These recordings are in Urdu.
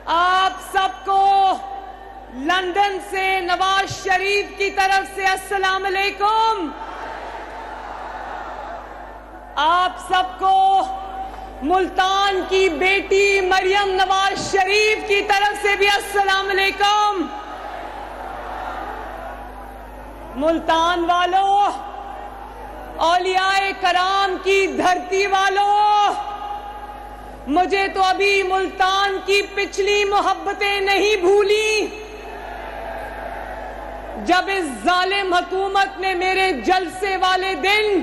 آپ سب کو لندن سے نواز شریف کی طرف سے السلام علیکم. آپ سب کو ملتان کی بیٹی مریم نواز شریف کی طرف سے بھی السلام علیکم. ملتان والوں، اولیاء کرام کی دھرتی والوں، مجھے تو ابھی ملتان کی پچھلی محبتیں نہیں بھولی جب اس ظالم حکومت نے میرے جلسے والے دن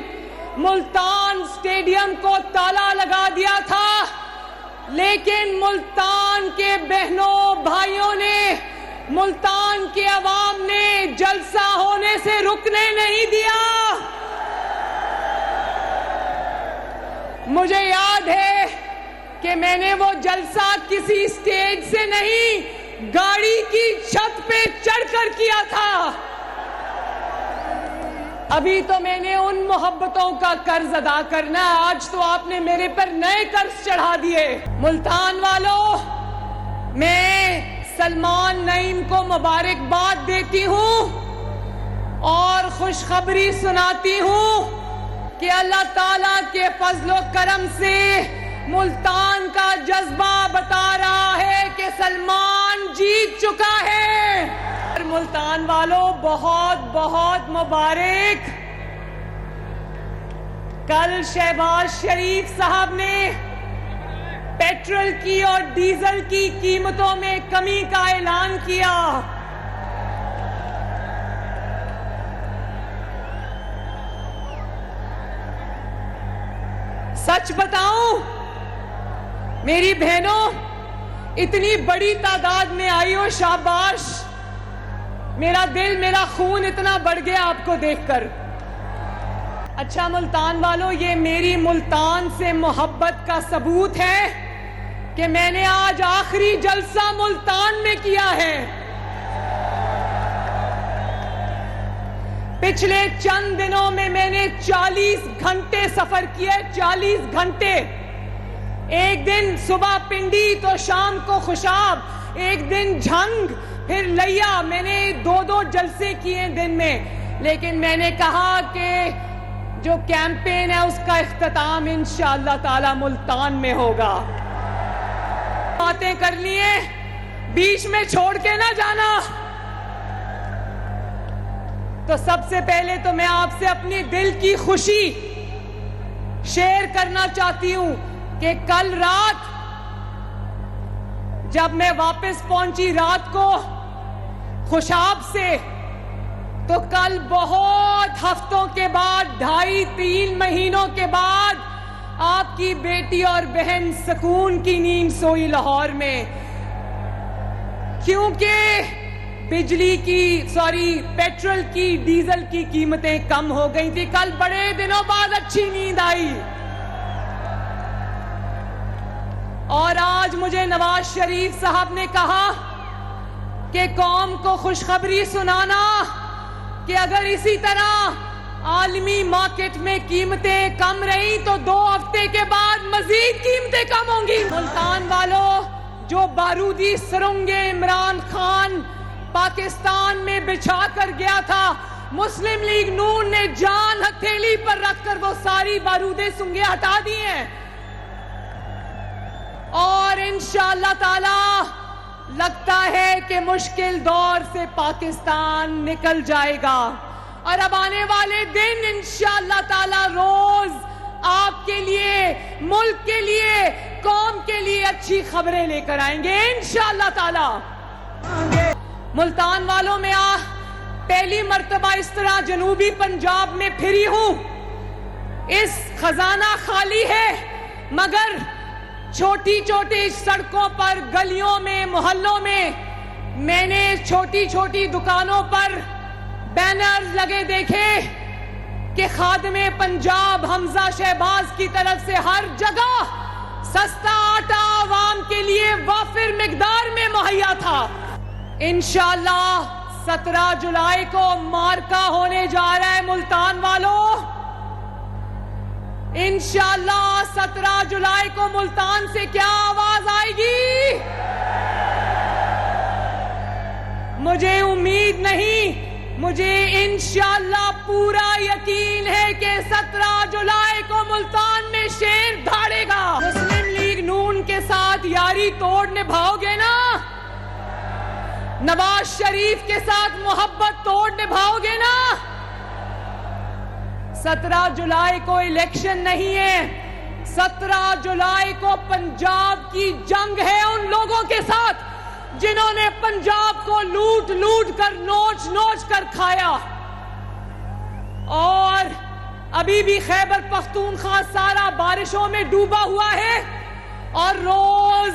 ملتان اسٹیڈیم کو تالا لگا دیا تھا، لیکن ملتان کے بہنوں بھائیوں نے، ملتان کے عوام نے جلسہ ہونے سے رکنے نہیں دیا. مجھے یاد ہے کہ میں نے وہ جلسہ کسی اسٹیج سے نہیں، گاڑی کی چھت پہ چڑھ کر کیا تھا. ابھی تو میں نے ان محبتوں کا قرض ادا کرنا ہے، آج تو آپ نے میرے پر نئے قرض چڑھا دیے. ملتان والوں، میں سلمان نعیم کو مبارکباد دیتی ہوں اور خوشخبری سناتی ہوں کہ اللہ تعالیٰ کے فضل و کرم سے ملتان کا جذبہ بتا رہا ہے کہ سلمان جیت چکا ہے. ملتان والوں، بہت بہت مبارک. کل شہباز شریف صاحب نے پیٹرول کی اور ڈیزل کی قیمتوں میں کمی کا اعلان کیا. سچ بتاؤں میری بہنوں، اتنی بڑی تعداد میں آئی ہو، شاباش. میرا دل، میرا خون اتنا بڑھ گیا آپ کو دیکھ کر. اچھا ملتان والوں، یہ میری ملتان سے محبت کا ثبوت ہے کہ میں نے آج آخری جلسہ ملتان میں کیا ہے. پچھلے چند دنوں میں نے 40 گھنٹے سفر کیا، 40 گھنٹے. ایک دن صبح پنڈی تو شام کو خوشاب، ایک دن جھنگ، پھر لیا. میں نے 2 جلسے کیے دن میں. لیکن میں نے کہا کہ جو کیمپین ہے اس کا اختتام انشاءاللہ تعالی ملتان میں ہوگا. باتیں کر لیے، بیچ میں چھوڑ کے نہ جانا. تو سب سے پہلے تو میں آپ سے اپنی دل کی خوشی شیئر کرنا چاہتی ہوں کہ کل رات جب میں واپس پہنچی رات کو خوشاب سے، تو کل بہت ہفتوں کے بعد، 2.5-3 مہینوں کے بعد آپ کی بیٹی اور بہن سکون کی نیند سوئی لاہور میں. کیونکہ پیٹرول کی، ڈیزل کی قیمتیں کم ہو گئی تھی. کل بڑے دنوں بعد اچھی نیند آئی. اور آج مجھے نواز شریف صاحب نے کہا کہ قوم کو خوشخبری سنانا کہ اگر اسی طرح عالمی مارکیٹ میں قیمتیں کم رہی تو 2 ہفتے کے بعد مزید قیمتیں کم ہوں گی. ملتان والوں، جو بارودی سرنگیں عمران خان پاکستان میں بچھا کر گیا تھا، مسلم لیگ نون نے جان ہتھیلی پر رکھ کر وہ ساری بارودی سرنگیں ہٹا دی ہیں. اور انشاءاللہ تعالی لگتا ہے کہ مشکل دور سے پاکستان نکل جائے گا. اور اب آنے والے دن انشاءاللہ تعالی روز آپ کے لیے، ملک کے لیے، قوم کے لیے اچھی خبریں لے کر آئیں گے انشاءاللہ تعالی. ملتان والوں، میں پہلی مرتبہ اس طرح جنوبی پنجاب میں پھری ہوں. اس خزانہ خالی ہے، مگر چھوٹی چھوٹی سڑکوں پر، گلیوں میں، محلوں میں نے چھوٹی چھوٹی دکانوں پر بینرز لگے دیکھے کہ خادم پنجاب حمزہ شہباز کی طرف سے ہر جگہ سستا آٹا عوام کے لیے وافر مقدار میں مہیا تھا. انشاءاللہ 17 جولائی کو مارکا ہونے جا رہا ہے ملتان والوں. انشاءاللہ 17 جولائی کو ملتان سے کیا آواز آئے گی؟ نہیں, مجھے انشاءاللہ پورا یقین ہے کہ 17 جولائی کو ملتان میں شیر دھاڑے گا. مسلم لیگ نون کے ساتھ یاری توڑ نبھاؤ گے نا؟ نواز شریف کے ساتھ محبت توڑ نبھاؤ گے نا؟ 17 جولائی کو الیکشن نہیں ہے, 17 جولائی کو پنجاب کی جنگ ہے ان لوگوں کے ساتھ جنہوں نے پنجاب کو لوٹ لوٹ کر نوچ نوچ کر کھایا. اور ابھی بھی خیبر پختونخوا سارا بارشوں میں ڈوبا ہوا ہے اور روز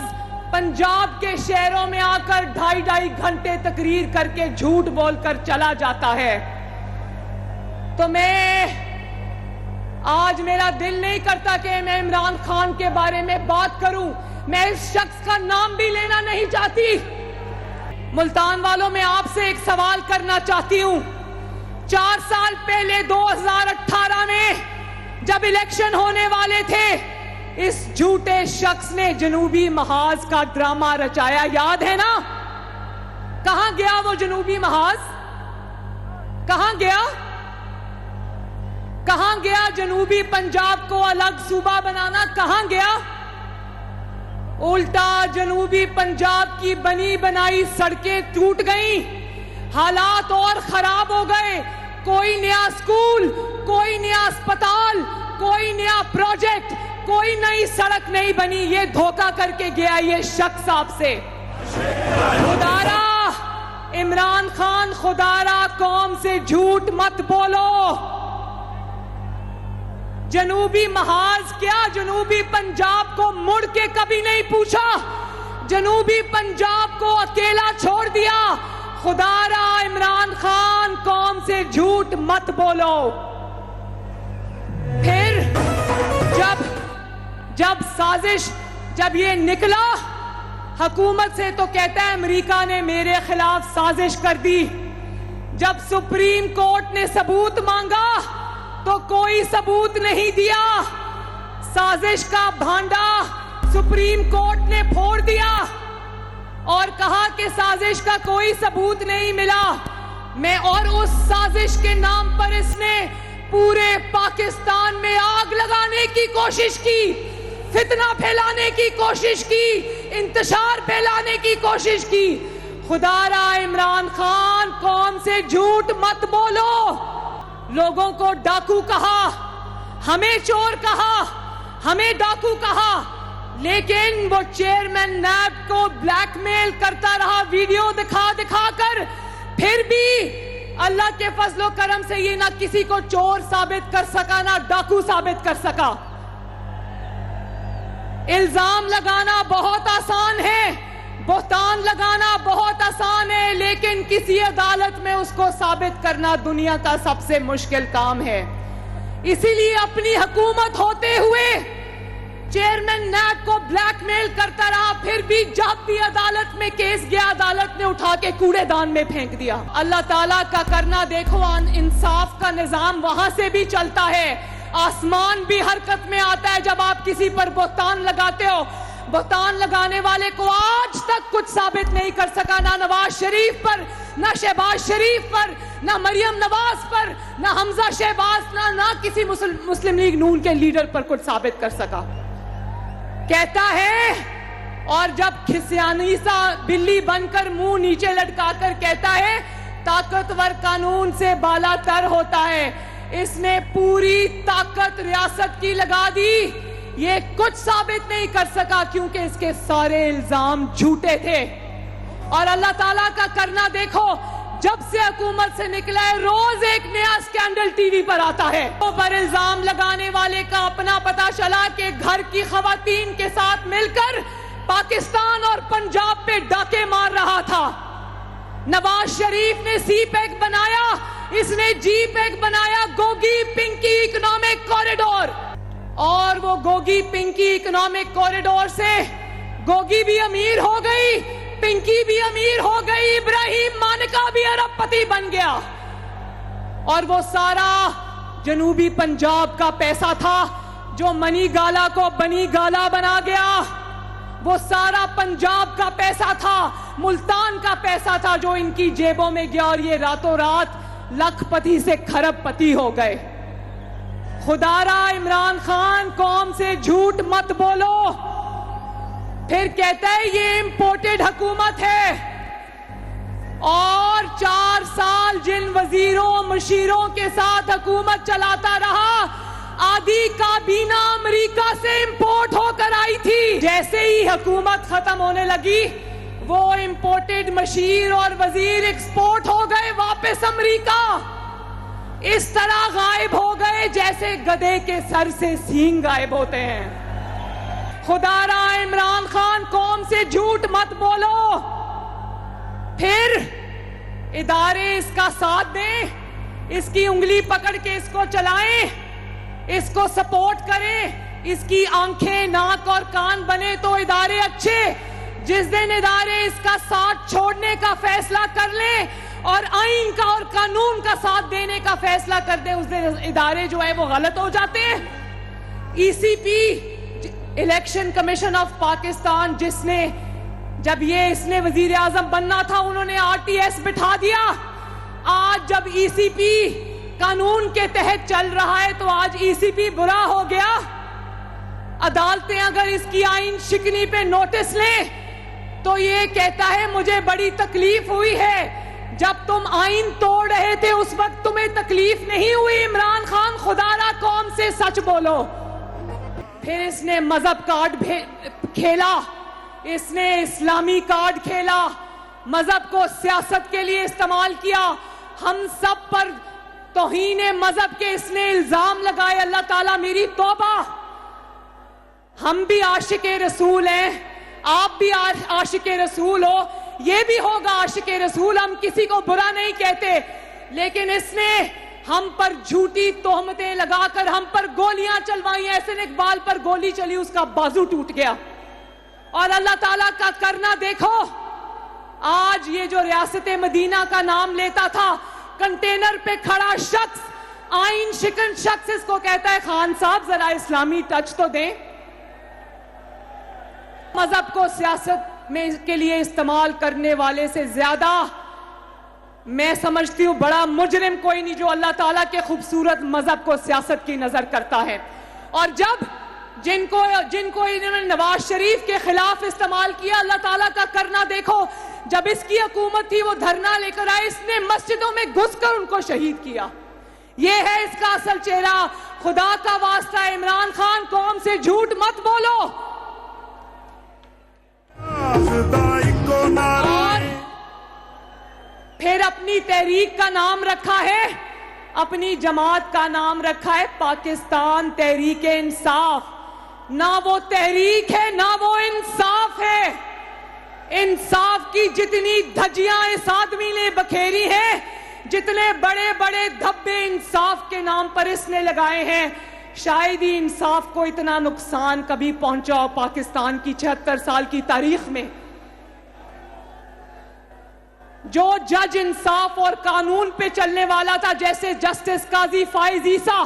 پنجاب کے شہروں میں آ کر 2.5 گھنٹے تقریر کر کے جھوٹ بول کر چلا جاتا ہے. تو میں آج میرا دل نہیں کرتا کہ میں عمران خان کے بارے میں بات کروں, میں اس شخص کا نام بھی لینا نہیں چاہتی. ملتان والوں میں آپ سے ایک سوال کرنا چاہتی ہوں. 4 سال پہلے 2018 میں جب الیکشن ہونے والے تھے, اس جھوٹے شخص نے جنوبی محاذ کا ڈرامہ رچایا, یاد ہے نا؟ کہاں گیا وہ جنوبی محاذ؟ کہاں گیا؟ کہاں گیا جنوبی پنجاب کو الگ صوبہ بنانا؟ کہاں گیا؟ الٹا جنوبی پنجاب کی بنی بنائی سڑکیں ٹوٹ گئیں, حالات اور خراب ہو گئے. کوئی نیا اسکول, کوئی نیا اسپتال, کوئی نیا پروجیکٹ, کوئی نئی سڑک نہیں بنی. یہ دھوکہ کر کے گیا یہ شخص آپ سے. خدارا عمران خان, خدارا قوم سے جھوٹ مت بولو. جنوبی محاذ کیا جنوبی پنجاب کو مڑ کے کبھی نہیں پوچھا, جنوبی پنجاب کو اکیلا چھوڑ دیا. خدارا عمران خان قوم سے جھوٹ مت بولو. پھر جب یہ نکلا حکومت سے تو کہتا ہے امریکہ نے میرے خلاف سازش کر دی. جب سپریم کورٹ نے ثبوت مانگا تو کوئی ثبوت نہیں دیا. سازش کا بھانڈا سپریم کورٹ نے پھوڑ دیا اور کہا کہ سازش کا کوئی ثبوت نہیں ملا. اور اس سازش کے نام پر اس نے پورے پاکستان میں آگ لگانے کی کوشش کی, فتنہ پھیلانے کی کوشش کی, انتشار پھیلانے کی کوشش کی. خدارا عمران خان قوم سے جھوٹ مت بولو. لوگوں کو ڈاکو کہا, ہمیں چور کہا, ہمیں ڈاکو کہا, لیکن وہ چیئرمین نیب کو بلیک میل کرتا رہا ویڈیو دکھا دکھا کر. پھر بھی اللہ کے فضل و کرم سے یہ نہ کسی کو چور ثابت کر سکا نہ ڈاکو ثابت کر سکا. الزام لگانا بہت آسان ہے, بہتان لگانا بہت آسان ہے, لیکن کسی عدالت میں اس کو ثابت کرنا دنیا کا سب سے مشکل کام ہے. اسی لیے اپنی حکومت ہوتے ہوئے چیئرمین نیب کو بلیک میل کرتا رہا. پھر بھی جب بھی عدالت میں کیس گیا عدالت نے اٹھا کے کوڑے دان میں پھینک دیا. اللہ تعالیٰ کا کرنا دیکھو, انصاف کا نظام وہاں سے بھی چلتا ہے, آسمان بھی حرکت میں آتا ہے جب آپ کسی پر بہتان لگاتے ہو. بہتان لگانے والے کو آج تک کچھ ثابت نہیں کر سکا, نہ نواز شریف پر, نہ شہباز شریف پر, نہ مریم نواز پر, نہ حمزہ شہباز, نہ کسی مسلم لیگ نون کے لیڈر پر کچھ ثابت کر سکا. کہتا ہے اور جب کھسیانی سا بلی بن کر منہ نیچے لٹکا کر کہتا ہے طاقتور قانون سے بالا تر ہوتا ہے. اس نے پوری طاقت ریاست کی لگا دی, یہ کچھ ثابت نہیں کر سکا کیونکہ اس کے سارے الزام جھوٹے تھے. اور اللہ تعالیٰ کا کرنا دیکھو, جب سے حکومت سے نکلا ہے روز ایک نیا سکینڈل ٹی وی پر آتا ہے. پر الزام لگانے والے کا اپنا پتہ چلا کہ گھر کی خواتین کے ساتھ مل کر پاکستان اور پنجاب پہ ڈاکے مار رہا تھا. نواز شریف نے سی پیک بنایا, اس نے جی پیک بنایا, گوگی پنکی اکنامک کوریڈور. اور وہ گوگی پنکی اکنامک کوریڈور سے گوگی بھی امیر ہو گئی, پنکی بھی امیر ہو گئی, ابراہیم مانکا بھی ارب پتی بن گیا. اور وہ سارا جنوبی پنجاب کا پیسہ تھا جو منی گالا کو بنی گالا بنا گیا. وہ سارا پنجاب کا پیسہ تھا، ملتان کا پیسہ تھا جو ان کی جیبوں میں گیا، اور یہ راتوں رات لاکھ پتی سے کھرب پتی ہو گئے۔ خدا را عمران خان قوم سے جھوٹ مت بولو۔ پھر کہتا ہے یہ امپورٹڈ حکومت ہے، اور 4 سال جن وزیروں مشیروں کے ساتھ حکومت چلاتا رہا، آدھی کابینہ امریکہ سے امپورٹ ہو کر آئی تھی۔ جیسے ہی حکومت ختم ہونے لگی، وہ امپورٹڈ مشیر اور وزیر ایکسپورٹ ہو گئے واپس امریکہ۔ اس طرح غائب ہو گئے جیسے گدھے کے سر سے سینگ غائب ہوتے ہیں۔ خدا را عمران خان قوم سے جھوٹ مت بولو۔ پھر ادارے اس کا ساتھ دیں، اس کی انگلی پکڑ کے اس کو چلائیں، اس کو سپورٹ کریں، اس کی آنکھیں ناک اور کان بنے تو ادارے اچھے۔ جس دن ادارے اس کا ساتھ چھوڑنے کا فیصلہ کر لیں اور آئین کا اور قانون کا ساتھ دینے کا فیصلہ کر دیں، اس دن ادارے جو ہے وہ غلط ہو جاتے ہیں۔ ای سی پی الیکشن کمیشن آف پاکستان، جس نے جب اس نے وزیر اعظم بننا تھا انہوں نے آر ٹی ایس بٹھا دیا۔ آج جب ای سی پی قانون کے تحت چل رہا ہے تو آج ای سی پی برا ہو گیا۔ عدالتیں اگر اس کی آئین شکنی پہ نوٹس لیں تو یہ کہتا ہے مجھے بڑی تکلیف ہوئی ہے، جب تم آئین توڑ رہے تھے اس وقت تمہیں تکلیف نہیں ہوئی۔ عمران خان خدا را قوم سے سچ بولو۔ پھر اس نے مذہب کارڈ کھیلا، اس نے اسلامی کارڈ کھیلا، مذہب کو سیاست کے لیے استعمال کیا۔ ہم سب پر توہین مذہب کے اس نے الزام لگائے۔ اللہ تعالیٰ میری توبہ، ہم بھی عاشق رسول ہیں، آپ بھی عاشق رسول ہو، یہ بھی ہوگا عاشق رسول، ہم کسی کو برا نہیں کہتے، لیکن اس نے ہم پر جھوٹی تہمتیں لگا کر ہم پر گولیاں چلوائی۔ احسن اقبال پر گولی چلی، اس کا بازو ٹوٹ گیا۔ اور اللہ تعالیٰ کا کرنا دیکھو، آج یہ جو ریاست مدینہ کا نام لیتا تھا، کنٹینر پہ کھڑا شخص، آئین شکن شخص، اس کو کہتا ہے خان صاحب ذرا اسلامی ٹچ تو دیں۔ مذہب کو سیاست میں کے لیے استعمال کرنے والے سے زیادہ میں سمجھتی ہوں بڑا مجرم کوئی نہیں جو اللہ تعالیٰ کے خوبصورت مذہب کو سیاست کی نظر کرتا ہے۔ اور جب جن کو انہوں نے نواز شریف کے خلاف استعمال کیا، اللہ تعالیٰ کا کرنا دیکھو، جب اس کی حکومت تھی وہ دھرنا لے کر آئے، اس نے مسجدوں میں گھس کر ان کو شہید کیا۔ یہ ہے اس کا اصل چہرہ۔ خدا کا واسطہ عمران خان قوم سے جھوٹ مت بولو۔ اور پھر اپنی تحریک کا نام رکھا ہے، اپنی جماعت کا نام رکھا ہے پاکستان تحریک انصاف۔ نہ وہ تحریک ہے نہ وہ انصاف ہے۔ انصاف کی جتنی دھجیاں اس آدمی نے بکھیری ہیں، جتنے بڑے بڑے دھبے انصاف کے نام پر اس نے لگائے ہیں، شاید ہی انصاف کو اتنا نقصان کبھی پہنچا پاکستان کی 76 سال کی تاریخ میں۔ جو جج انصاف اور قانون پہ چلنے والا تھا، جیسے جسٹس قاضی فائز عیسیٰ،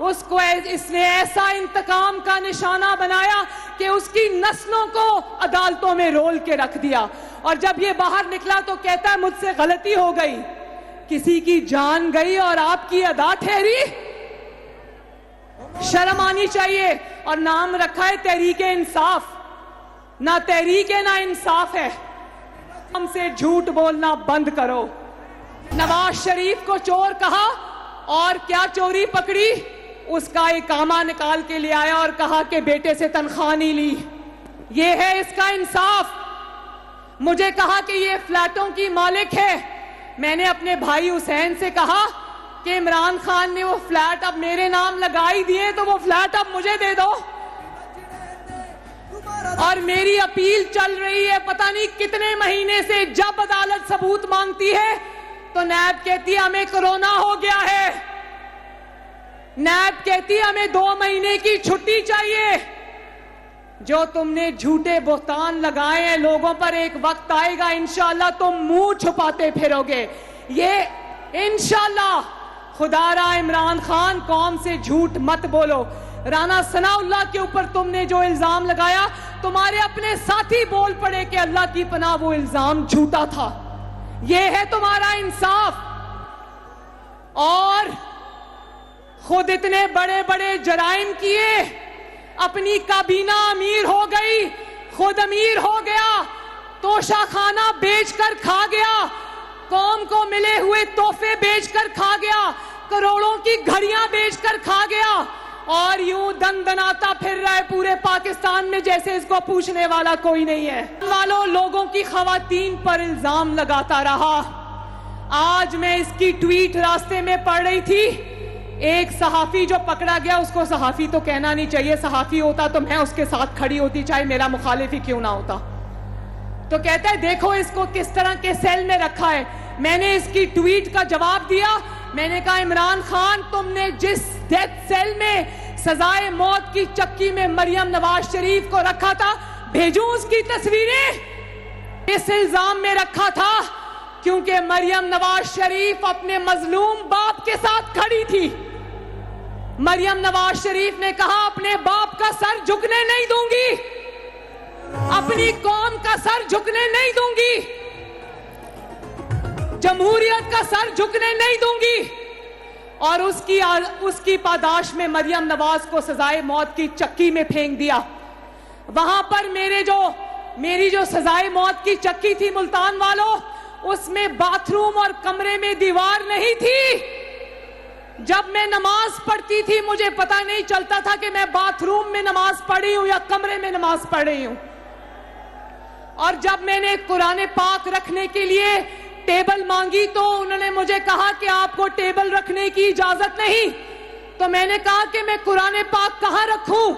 اس کو اس نے ایسا انتقام کا نشانہ بنایا کہ اس کی نسلوں کو عدالتوں میں رول کے رکھ دیا۔ اور جب یہ باہر نکلا تو کہتا ہے مجھ سے غلطی ہو گئی، کسی کی جان گئی اور آپ کی ادا ٹھہری، شرم آنی چاہیے۔ اور نام رکھا ہے تحریک انصاف، نہ تحریک ہے نہ انصاف ہے۔ ہم سے جھوٹ بولنا بند کرو۔ نواز شریف کو چور کہا اور کیا چوری پکڑی، اس کا اقامہ نکال کے لے آیا اور کہا کہ بیٹے سے تنخواہ نہیں لی۔ یہ ہے اس کا انصاف۔ مجھے کہا کہ یہ فلیٹوں کی مالک ہے، میں نے اپنے بھائی حسین سے کہا کہ عمران خان نے وہ فلیٹ اب میرے نام لگائی دیے تو وہ فلیٹ اب مجھے دے دو۔ اور میری اپیل چل رہی ہے پتہ نہیں کتنے مہینے سے، جب عدالت ثبوت مانگتی ہے تو نیب کہتی ہے ہمیں کرونا ہو گیا ہے، نیب کہتی ہے ہمیں 2 مہینے کی چھٹی چاہیے۔ جو تم نے جھوٹے بہتان لگائے ہیں لوگوں پر، ایک وقت آئے گا انشاءاللہ تم منہ چھپاتے پھرو گے۔ یہ انشاءاللہ۔ خدا را عمران خان قوم سے جھوٹ مت بولو۔ رانا ثناءاللہ کے اوپر تم نے جو الزام لگایا, تمہارے اپنے ساتھی بول پڑے کہ اللہ کی پناہ وہ الزام جھوٹا تھا. یہ ہے تمہارا انصاف. اور خود اتنے بڑے بڑے جرائم کیے, اپنی کابینہ امیر ہو گئی, خود امیر ہو گیا, توشہ خانہ بیچ کر کھا گیا, قوم کو ملے ہوئے تحفے بیچ کر کھا گیا, کروڑوں کی گھڑیاں بیچ کر کھا گیا, اور یوں دن دناتا پھر رہا ہے پورے پاکستان میں جیسے اس کو پوچھنے والا کوئی نہیں ہے. لوگوں کی خواتین پر الزام لگاتا رہا. آج میں اس کی ٹویٹ راستے میں پڑھ رہی تھی, ایک صحافی جو پکڑا گیا, اس کو صحافی تو کہنا نہیں چاہیے, صحافی ہوتا تو میں اس کے ساتھ کھڑی ہوتی چاہے میرا مخالف ہی کیوں نہ ہوتا. تو کہتا ہے دیکھو اس کو کس طرح کے سیل میں رکھا ہے. میں نے اس کی ٹویٹ کا جواب دیا, میں نے کہا عمران خان تم نے جس ڈیتھ سیل میں سزائے موت کی چکی میں مریم نواز شریف کو رکھا تھا, بھیجوں اس کی تصویریں. اس الزام میں رکھا تھا کیونکہ مریم نواز شریف اپنے مظلوم باپ کے ساتھ کھڑی تھی. مریم نواز شریف نے کہا اپنے باپ کا سر جھکنے نہیں دوں گی, اپنی قوم کا سر جھکنے نہیں دوں گی, جمہوریت کا سر جھکنے نہیں دوں گی. اور اس کی پاداش میں مریم نواز کو سزائے موت کی چکی میں پھینک دیا. وہاں پر میری جو سزائے موت کی چکی تھی ملتان والوں, اس میں باتھ روم اور کمرے میں دیوار نہیں تھی. جب میں نماز پڑھتی تھی مجھے پتہ نہیں چلتا تھا کہ میں باتھ روم میں نماز پڑھی ہوں یا کمرے میں نماز پڑھ رہی ہوں. اور جب میں نے قرآن پاک رکھنے کے لیے ٹیبل مانگی تو انہوں نے مجھے کہا کہ آپ کو ٹیبل رکھنے کی اجازت نہیں. تو میں نے کہا کہ میں قرآن پاک کہاں رکھوں؟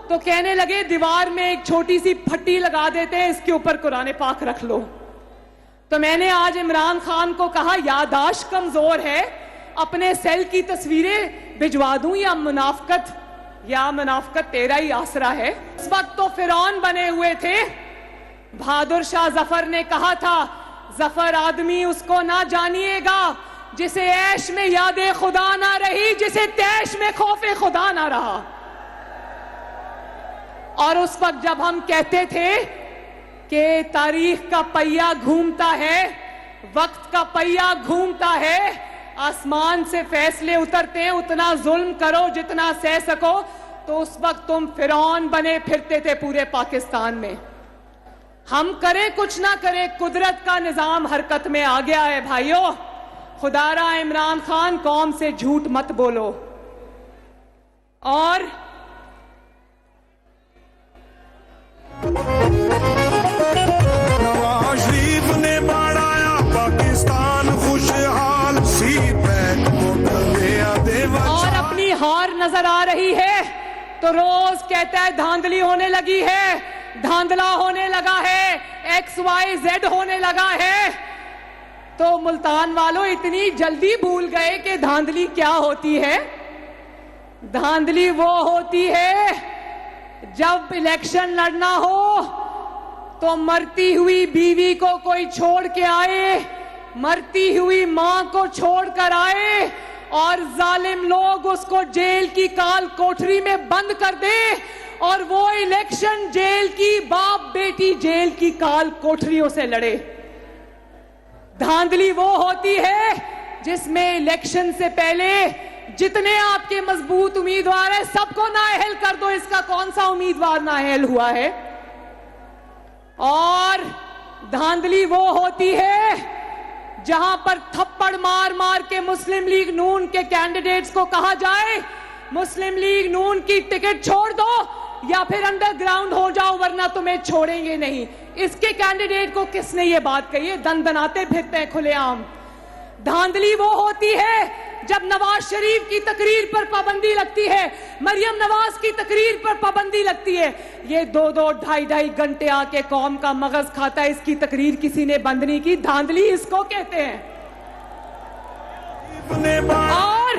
تو کہنے لگے دیوار میں ایک چھوٹی سی پھٹی لگا دیتے ہیں, اس کے اوپر قرآن پاک رکھ لو. تو میں نے آج عمران خان کو کہا یادداشت کمزور ہے, اپنے سیل کی تصویریں بھجوا دوں یا منافقت تیرا ہی آسرا ہے. اس وقت تو فرعون بنے ہوئے تھے. بہادر شاہ ظفر نے کہا تھا ظفر آدمی اس کو نہ جانیے گا جسے عیش میں یاد خدا نہ رہی, جسے تیش میں خوف خدا نہ رہا. اور اس وقت جب ہم کہتے تھے کہ تاریخ کا پہیہ گھومتا ہے, وقت کا پہیہ گھومتا ہے, آسمان سے فیصلے اترتے ہیں, اتنا ظلم کرو جتنا سہ سکو, تو اس وقت تم فرعون بنے پھرتے تھے پورے پاکستان میں. ہم کریں کچھ نہ کریں, قدرت کا نظام حرکت میں آ گیا ہے بھائیو. خدا را عمران خان قوم سے جھوٹ مت بولو. اور نواز شریف نے بڑھایا پاکستان خوشحال, اور اپنی ہار نظر آ رہی ہے تو روز کہتا ہے دھاندلی ہونے لگی ہے, دھاندلا ہونے لگا ہے, ایکس وائی زیڈ ہونے لگا ہے. تو ملتان والوں اتنی جلدی بھول گئے کہ دھاندلی کیا ہوتی ہے. دھاندلی وہ ہوتی ہے جب الیکشن لڑنا ہو تو مرتی ہوئی بیوی کو کوئی چھوڑ کے آئے, مرتی ہوئی ماں کو چھوڑ کر آئے, اور ظالم لوگ اس کو جیل کی کال کوٹری میں بند کر دے, اور وہ الیکشن جیل کی باپ بیٹی جیل کی کال کوٹریوں سے لڑے. دھاندلی وہ ہوتی ہے جس میں الیکشن سے پہلے جتنے آپ کے مضبوط امیدوار ہیں سب کو نااہل کر دو, اس کا کون سا امیدوار نااہل ہوا ہے. اور دھاندلی وہ ہوتی ہے جہاں پر تھپڑ مار مار کے مسلم لیگ نون کے کینڈیڈیٹس کو کہا جائے مسلم لیگ نون کی ٹکٹ چھوڑ دو یا پھر انڈر گراؤنڈ ہو جاؤ ورنہ تمہیں چھوڑیں گے نہیں. اس کے کینڈیڈیٹ کو کس نے یہ بات کہی ہے؟ دن دناتے پھرتے ہیں کھلے عام. دھاندلی وہ ہوتی ہے جب نواز شریف کی تقریر پر پابندی لگتی ہے, مریم نواز کی تقریر پر پابندی لگتی ہے, یہ 2-2 ڈھائی گھنٹے آ کے قوم کا مغز کھاتا ہے, اس کی تقریر کسی نے بند نہیں کی. دھاندلی اس کو کہتے ہیں. اور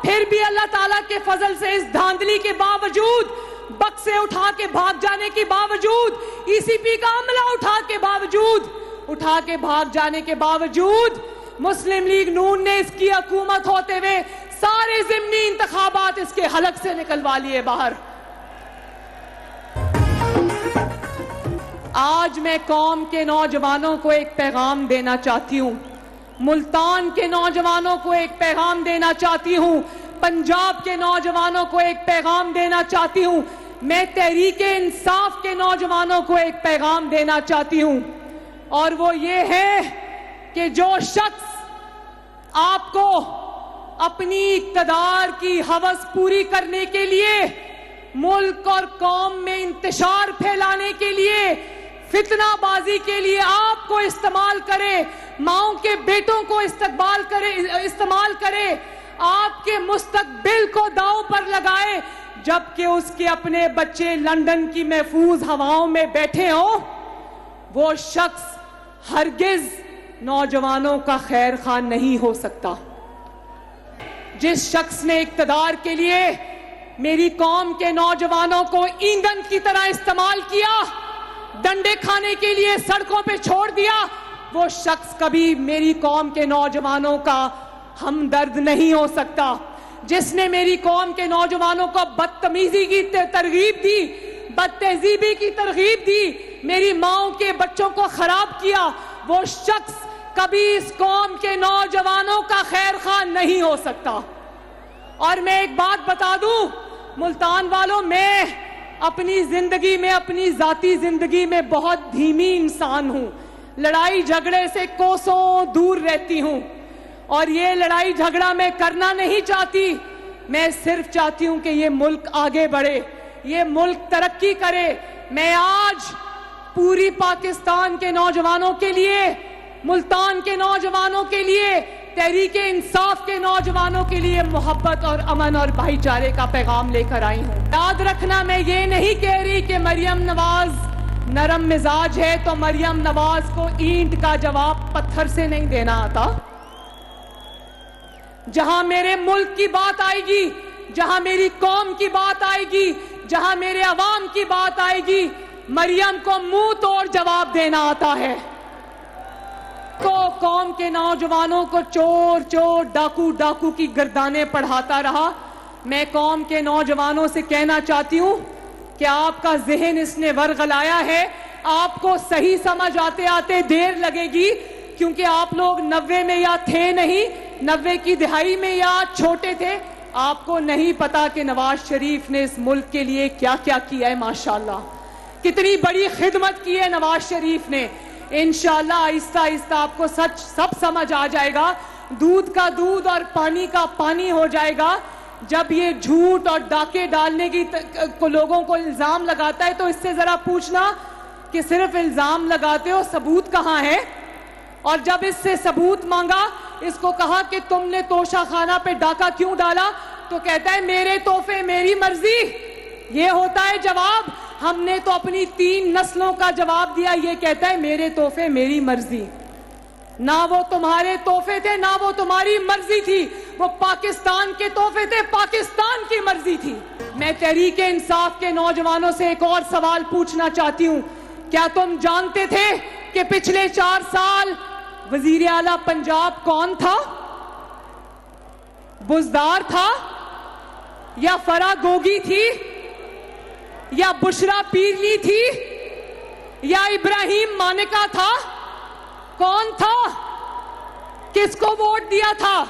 پھر بھی اللہ تعالیٰ کے فضل سے اس دھاندلی کے باوجود, بکسے اٹھا کے بھاگ جانے کے باوجود, ای سی پی کا عملہ اٹھا کے بھاگ جانے کے باوجود مسلم لیگ نون نے اس کی حکومت ہوتے ہوئے سارے ضمنی انتخابات اس کے حلق سے نکلوا لیے باہر. آج میں قوم کے نوجوانوں کو ایک پیغام دینا چاہتی ہوں, ملتان کے نوجوانوں کو ایک پیغام دینا چاہتی ہوں, پنجاب کے نوجوانوں کو ایک پیغام دینا چاہتی ہوں, میں تحریک انصاف کے نوجوانوں کو ایک پیغام دینا چاہتی ہوں, اور وہ یہ ہے کہ جو شخص آپ کو اپنی اقتدار کی ہوس پوری کرنے کے لیے, ملک اور قوم میں انتشار پھیلانے کے لیے, فتنہ بازی کے لیے آپ کو استعمال کرے, ماؤں کے بیٹوں کو استعمال کرے, آپ کے مستقبل کو داؤ پر لگائے, جبکہ اس کے اپنے بچے لندن کی محفوظ ہواؤں میں بیٹھے ہوں, وہ شخص ہرگز نوجوانوں کا خیر خواہ نہیں ہو سکتا. جس شخص نے اقتدار کے لیے میری قوم کے نوجوانوں کو ایندھن کی طرح استعمال کیا, ڈنڈے کھانے کے لیے سڑکوں پہ چھوڑ دیا, وہ شخص کبھی میری قوم کے نوجوانوں کا ہمدرد نہیں ہو سکتا. جس نے میری قوم کے نوجوانوں کو بدتمیزی کی ترغیب دی, بد تہذیبی کی ترغیب دی, میری ماؤں کے بچوں کو خراب کیا, وہ شخص کبھی اس قوم کے نوجوانوں کا خیر خواہ نہیں ہو سکتا. اور میں ایک بات بتا دوں ملتان والوں, میں اپنی زندگی میں, اپنی ذاتی زندگی میں بہت دھیمی انسان ہوں, لڑائی جھگڑے سے کوسوں دور رہتی ہوں, اور یہ لڑائی جھگڑا میں کرنا نہیں چاہتی. میں صرف چاہتی ہوں کہ یہ ملک آگے بڑھے, یہ ملک ترقی کرے. میں آج پوری پاکستان کے نوجوانوں کے لیے, ملتان کے نوجوانوں کے لیے, تحریک انصاف کے نوجوانوں کے لیے محبت اور امن اور بھائی چارے کا پیغام لے کر آئی ہوں. یاد رکھنا, میں یہ نہیں کہہ رہی کہ مریم نواز نرم مزاج ہے تو مریم نواز کو اینٹ کا جواب پتھر سے نہیں دینا آتا. جہاں میرے ملک کی بات آئے گی, جہاں میری قوم کی بات آئے گی, جہاں میرے عوام کی بات آئے گی, مریم کو منہ توڑ جواب دینا آتا ہے. تو قوم کے نوجوانوں کو چور چور, ڈاکو ڈاکو کی گردانیں پڑھاتا رہا. میں قوم کے نوجوانوں سے کہنا چاہتی ہوں کہ آپ کا ذہن اس نے ورغلایا ہے, آپ کو صحیح سمجھ آتے آتے دیر لگے گی, کیونکہ آپ لوگ 90 میں یا تھے نہیں, 90 کی دہائی میں یا چھوٹے تھے. آپ کو نہیں پتا کہ نواز شریف نے اس ملک کے لیے کیا کیا کیا ہے. ماشاءاللہ کتنی بڑی خدمت کی ہے نواز شریف نے. انشاءاللہ آہستہ آہستہ آپ کو سب سمجھ آ جائے گا, دودھ کا دودھ اور پانی کا پانی ہو جائے گا. جب یہ جھوٹ اور ڈاکے ڈالنے کی لوگوں کو الزام لگاتا ہے تو اس سے ذرا پوچھنا کہ صرف الزام لگاتے ہو, ثبوت کہاں ہے؟ اور جب اس سے ثبوت مانگا, اس کو کہا کہ تم نے توشہ خانہ پہ ڈاکہ کیوں ڈالا, تو کہتا ہے میرے تحفے میری مرضی. یہ ہوتا ہے جواب. ہم نے تو اپنی 3 نسلوں کا جواب دیا, یہ کہتا ہے میرے تحفے میری مرضی. نہ وہ تمہارے تحفے تھے, نہ وہ تمہاری مرضی تھی, وہ پاکستان کے تحفے تھے, پاکستان کی مرضی تھی. میں تحریک انصاف کے نوجوانوں سے ایک اور سوال پوچھنا چاہتی ہوں. کیا تم جانتے تھے کہ پچھلے 4 سال وزیر اعلیٰ پنجاب کون تھا؟ بزدار تھا, یا فرا گوگی تھی, یا بشرا پیرلی تھی, یا ابراہیم مانکا تھا؟ کون تھا؟ کس کو ووٹ دیا تھا؟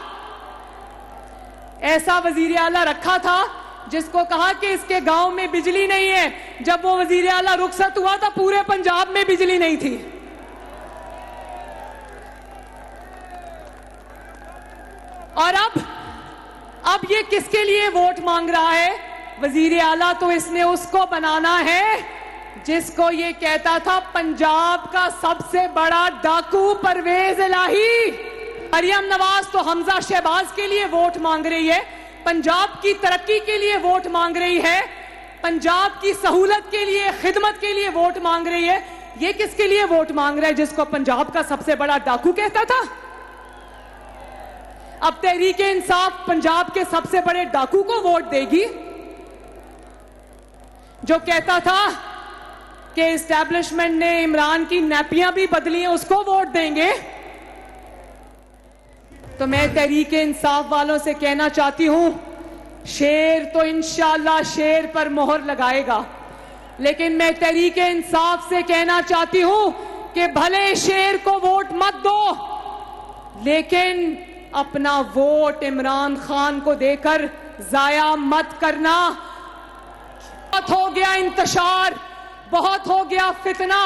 ایسا وزیر اعلیٰ رکھا تھا جس کو کہا کہ اس کے گاؤں میں بجلی نہیں ہے. جب وہ وزیر اعلیٰ رخصت ہوا تھا پورے پنجاب میں بجلی نہیں تھی. اور اب یہ کس کے لیے ووٹ مانگ رہا ہے؟ وزیر اعلیٰ تو اس نے اس کو بنانا ہے جس کو یہ کہتا تھا پنجاب کا سب سے بڑا ڈاکو پرویز الہی. مریم نواز تو حمزہ شہباز کے لیے ووٹ مانگ رہی ہے, پنجاب کی ترقی کے لیے ووٹ مانگ رہی ہے, پنجاب کی سہولت کے لیے, خدمت کے لیے ووٹ مانگ رہی ہے. یہ کس کے لیے ووٹ مانگ رہا ہے جس کو پنجاب کا سب سے بڑا ڈاکو کہتا تھا؟ اب تحریک انصاف پنجاب کے سب سے بڑے ڈاکو کو ووٹ دے گی جو کہتا تھا کہ اسٹیبلشمنٹ نے عمران کی نیپیاں بھی بدلی ہیں, اس کو ووٹ دیں گے. تو میں تحریک انصاف والوں سے کہنا چاہتی ہوں، شیر تو انشاءاللہ شیر پر مہر لگائے گا، لیکن میں تحریک انصاف سے کہنا چاہتی ہوں کہ بھلے شیر کو ووٹ مت دو، لیکن اپنا ووٹ عمران خان کو دے کر ضائع مت کرنا۔ بہت ہو گیا انتشار، بہت ہو گیا فتنہ،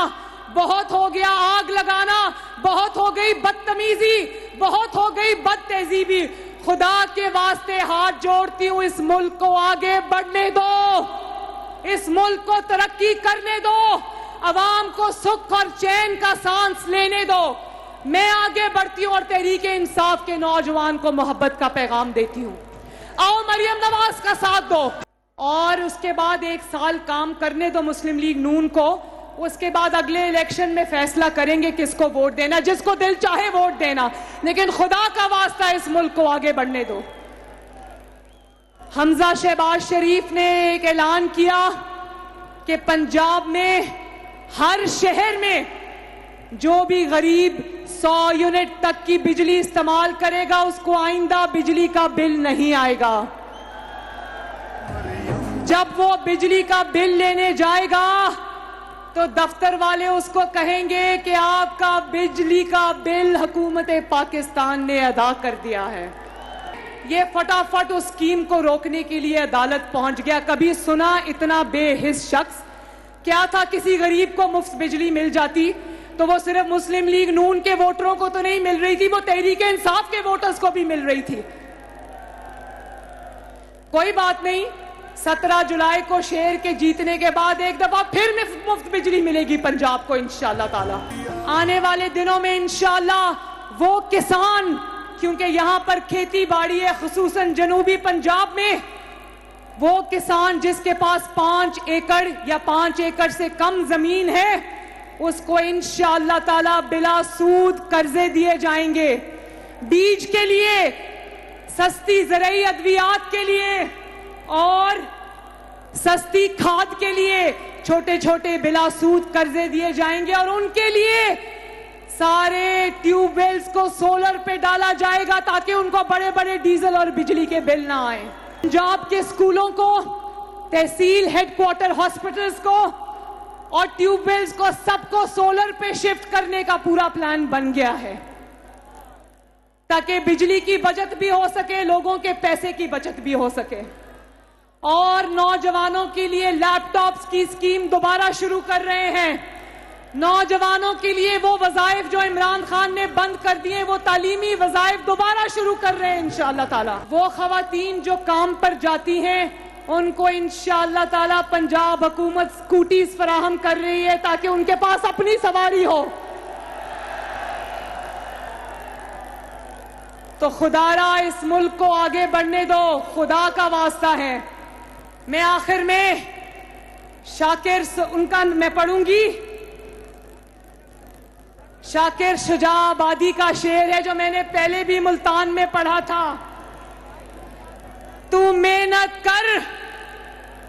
بہت ہو گیا آگ لگانا، بہت ہو گئی بدتمیزی، بہت ہو گئی بد تہذیبی۔ خدا کے واسطے ہاتھ جوڑتی ہوں، اس ملک کو آگے بڑھنے دو، اس ملک کو ترقی کرنے دو، عوام کو سکھ اور چین کا سانس لینے دو۔ میں آگے بڑھتی ہوں اور تحریک انصاف کے نوجوان کو محبت کا پیغام دیتی ہوں، آؤ مریم نواز کا ساتھ دو، اور اس کے بعد 1 سال کام کرنے دو مسلم لیگ نون کو۔ اس کے بعد اگلے الیکشن میں فیصلہ کریں گے کس کو ووٹ دینا، جس کو دل چاہے ووٹ دینا، لیکن خدا کا واسطہ اس ملک کو آگے بڑھنے دو۔ حمزہ شہباز شریف نے ایک اعلان کیا کہ پنجاب میں ہر شہر میں جو بھی غریب 100 یونٹ تک کی بجلی استعمال کرے گا اس کو آئندہ بجلی کا بل نہیں آئے گا۔ جب وہ بجلی کا بل لینے جائے گا تو دفتر والے اس کو کہیں گے کہ آپ کا بجلی کا بل حکومت پاکستان نے ادا کر دیا ہے۔ یہ فٹافٹ اس اسکیم کو روکنے کے لیے عدالت پہنچ گیا۔ کبھی سنا اتنا بے حس شخص؟ کیا تھا کسی غریب کو مفت بجلی مل جاتی تو وہ صرف مسلم لیگ نون کے ووٹروں کو تو نہیں مل رہی تھی، وہ تحریک انصاف کے ووٹرز کو بھی مل رہی تھی۔ کوئی بات نہیں، 17 جولائی کو شیر کے جیتنے کے بعد ایک دفعہ پھر مفت بجلی ملے گی پنجاب کو انشاءاللہ تعالی۔ آنے والے دنوں میں انشاءاللہ وہ کسان، کیونکہ یہاں پر کھیتی باڑی ہے خصوصاً جنوبی پنجاب میں، وہ کسان جس کے پاس 5 ایکڑ یا 5 ایکڑ سے کم زمین ہے اس کو انشاءاللہ تعالی بلا سود قرضے دیے جائیں گے، بیج کے لیے، سستی زرعی ادویات کے لیے اور سستی کھاد کے لیے چھوٹے چھوٹے بلا سود قرضے دیے جائیں گے، اور ان کے لیے سارے ٹیوب ویلز کو سولر پہ ڈالا جائے گا تاکہ ان کو بڑے بڑے ڈیزل اور بجلی کے بل نہ آئیں۔ پنجاب کے اسکولوں کو، تحصیل ہیڈ کوارٹر ہاسپٹلز کو اور ٹیوب ویلز کو سب کو سولر پہ شفٹ کرنے کا پورا پلان بن گیا ہے تاکہ بجلی کی بچت بھی ہو سکے، لوگوں کے پیسے کی بچت بھی ہو سکے۔ اور نوجوانوں کے لیے لیپ ٹاپس کی اسکیم دوبارہ شروع کر رہے ہیں۔ نوجوانوں کے لیے وہ وظائف جو عمران خان نے بند کر دیے، وہ تعلیمی وظائف دوبارہ شروع کر رہے ہیں انشاءاللہ تعالی۔ وہ خواتین جو کام پر جاتی ہیں ان کو انشاءاللہ تعالی پنجاب حکومت سکوٹیز فراہم کر رہی ہے تاکہ ان کے پاس اپنی سواری ہو۔ تو خدا را اس ملک کو آگے بڑھنے دو، خدا کا واسطہ ہے۔ میں آخر میں شاکر ان کا میں پڑھوں گی، شاکر شجاع آبادی کا شعر ہے جو میں نے پہلے بھی ملتان میں پڑھا تھا۔ تو محنت کر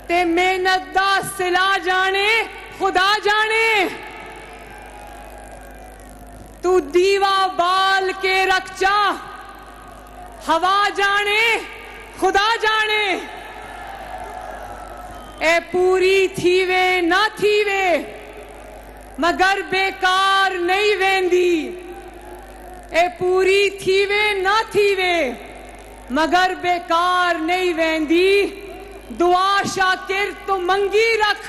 تے محنت دا صلہ جانے خدا جانے، تو دیوا بال کے رکھ چا ہوا جانے خدا جانے، اے پوری تھی وے نہ تھی وے مگر بیکار نہیں ویندی، اے پوری تھی وے نہ تھی وے مگر بیکار نہیں ویندی، دعا شاکر تو منگی رکھ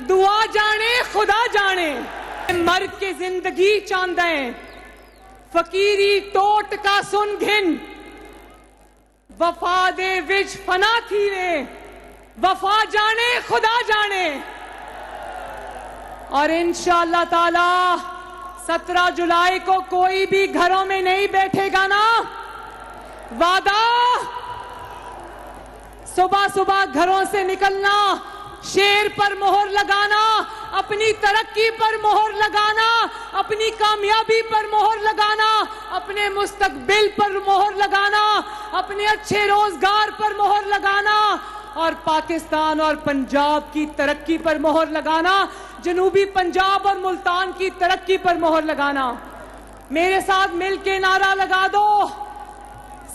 دعا جانے خدا جانے، مر کے زندگی چاندیں فقیری ٹوٹ کا سن گھن، وفا دے وچ فنا تھی وے وفا جانے خدا جانے۔ اور انشاءاللہ تعالی 17 جولائی کو کوئی بھی گھروں میں نہیں بیٹھے گا نا، وعدہ صبح صبح گھروں سے نکلنا، شیر پر مہر لگانا، اپنی ترقی پر مہر لگانا، اپنی کامیابی پر مہر لگانا، اپنے مستقبل پر مہر لگانا، اپنے اچھے روزگار پر مہر لگانا، اور پاکستان اور پنجاب کی ترقی پر مہر لگانا، جنوبی پنجاب اور ملتان کی ترقی پر مہر لگانا۔ میرے ساتھ مل کے نعرہ لگا دو،